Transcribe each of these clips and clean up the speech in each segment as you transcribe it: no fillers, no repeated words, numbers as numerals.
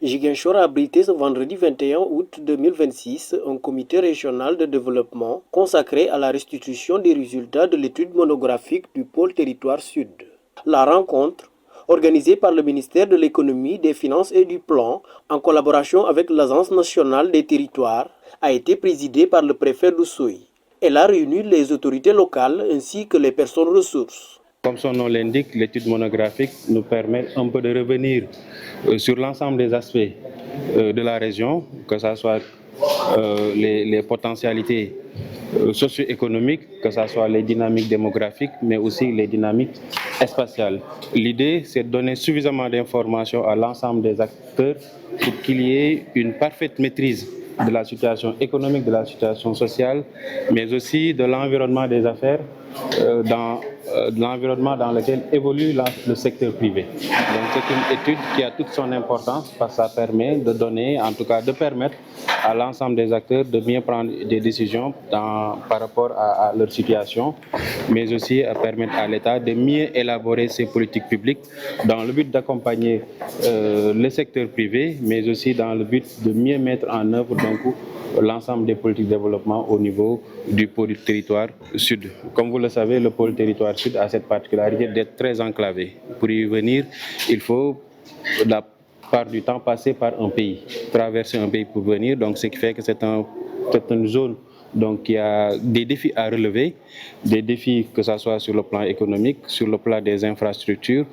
Ziguinchor a abrité ce vendredi 21 août 2026 un comité régional de développement consacré à la restitution des résultats de l'étude monographique du pôle territoire sud. La rencontre, organisée par le ministère de l'économie, des finances et du plan, en collaboration avec l'Agence nationale des territoires, a été présidée par le préfet d'Oussouye. Elle a réuni les autorités locales ainsi que les personnes ressources. Comme son nom l'indique, l'étude monographique nous permet un peu de revenir sur l'ensemble des aspects de la région, que ce soit les potentialités socio-économiques, que ce soit les dynamiques démographiques, mais aussi les dynamiques spatiales. L'idée, c'est de donner suffisamment d'informations à l'ensemble des acteurs pour qu'il y ait une parfaite maîtrise de la situation économique, de la situation sociale, mais aussi de l'environnement des affaires, de l'environnement dans lequel évolue le secteur privé. Donc c'est une étude qui a toute son importance parce que ça permet de donner, en tout cas de permettre à l'ensemble des acteurs de bien prendre des décisions par rapport à leur situation, mais aussi à permettre à l'État de mieux élaborer ses politiques publiques dans le but d'accompagner le secteur privé, mais aussi dans le but de mieux mettre en œuvre l'ensemble des politiques de développement au niveau du pôle territoire sud. Comme vous le savez, le pôle territoire sud a cette particularité d'être très enclavé. Pour y venir, il faut la part du temps passer par un pays, traverser un pays pour venir. Donc, ce qui fait que c'est une zone qui a des défis à relever, des défis que ce soit sur le plan économique, sur le plan des infrastructures,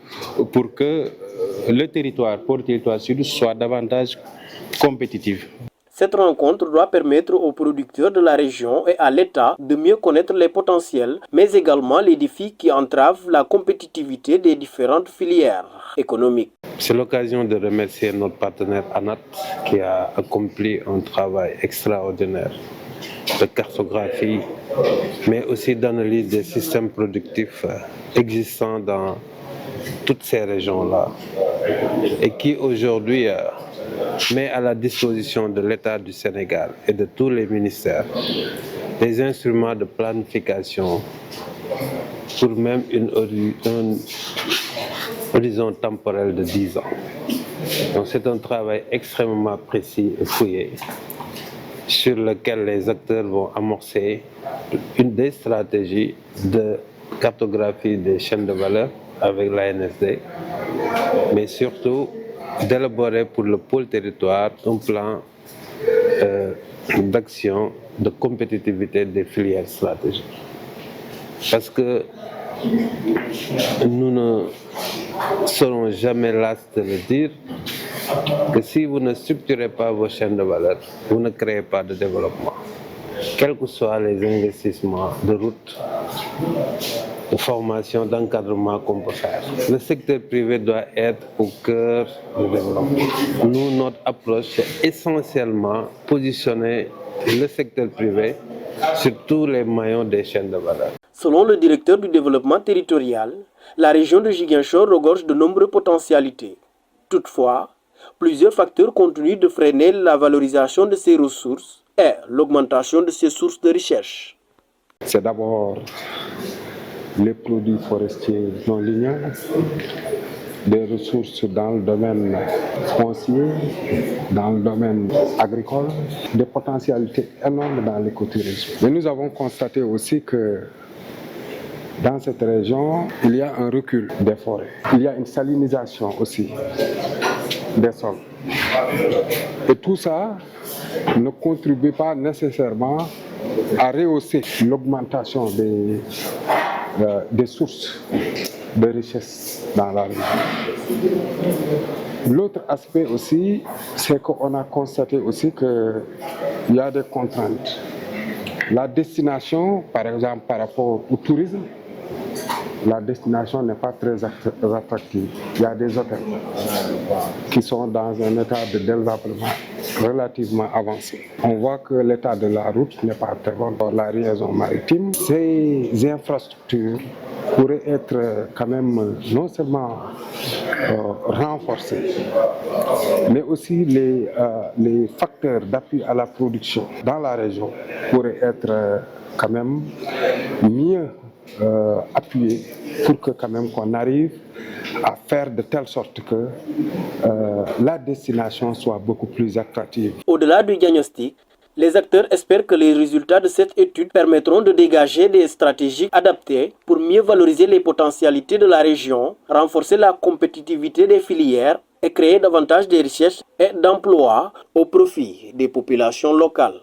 pour que le territoire, pôle territoire sud, soit davantage compétitif. Cette rencontre doit permettre aux producteurs de la région et à l'État de mieux connaître les potentiels, mais également les défis qui entravent la compétitivité des différentes filières économiques. C'est l'occasion de remercier notre partenaire ANAT qui a accompli un travail extraordinaire de cartographie, mais aussi d'analyse des systèmes productifs existants dans toutes ces régions-là et qui aujourd'hui met à la disposition de l'État du Sénégal et de tous les ministères des instruments de planification pour même un horizon temporel de 10 ans. Donc c'est un travail extrêmement précis et fouillé sur lequel les acteurs vont amorcer des stratégies de cartographie des chaînes de valeur avec l'ANSD, mais surtout d'élaborer pour le pôle territoire un plan d'action de compétitivité des filières stratégiques. Parce que nous ne serons jamais las de le dire que si vous ne structurez pas vos chaînes de valeur, vous ne créez pas de développement. Quels que soient les investissements de route, de formation, d'encadrement qu'on peut faire. Le secteur privé doit être au cœur du développement. Nous, notre approche, c'est essentiellement positionner le secteur privé sur tous les maillons des chaînes de valeur. Selon le directeur du développement territorial, la région de Ziguinchor regorge de nombreuses potentialités. Toutefois, plusieurs facteurs continuent de freiner la valorisation de ces ressources et l'augmentation de ces sources de recherche. C'est d'abord les produits forestiers non linéaires, des ressources dans le domaine foncier, dans le domaine agricole, des potentialités énormes dans l'écotourisme. Mais nous avons constaté aussi que dans cette région, il y a un recul des forêts. Il y a une salinisation aussi des sols. Et tout ça ne contribue pas nécessairement à rehausser l'augmentation des sources de richesse dans la région. L'autre aspect aussi, c'est qu'on a constaté aussi qu'il y a des contraintes. La destination, par exemple, par rapport au tourisme, la destination n'est pas très attractive. Il y a des hôtels qui sont dans un état de développement relativement avancé. On voit que l'état de la route n'est pas très bon pour la liaison maritime. Ces infrastructures pourraient être quand même non seulement renforcées, mais aussi les facteurs d'appui à la production dans la région pourraient être quand même mieux appuyer pour que quand même qu'on arrive à faire de telle sorte que la destination soit beaucoup plus attractive. Au-delà du diagnostic, les acteurs espèrent que les résultats de cette étude permettront de dégager des stratégies adaptées pour mieux valoriser les potentialités de la région, renforcer la compétitivité des filières et créer davantage de richesses et d'emplois au profit des populations locales.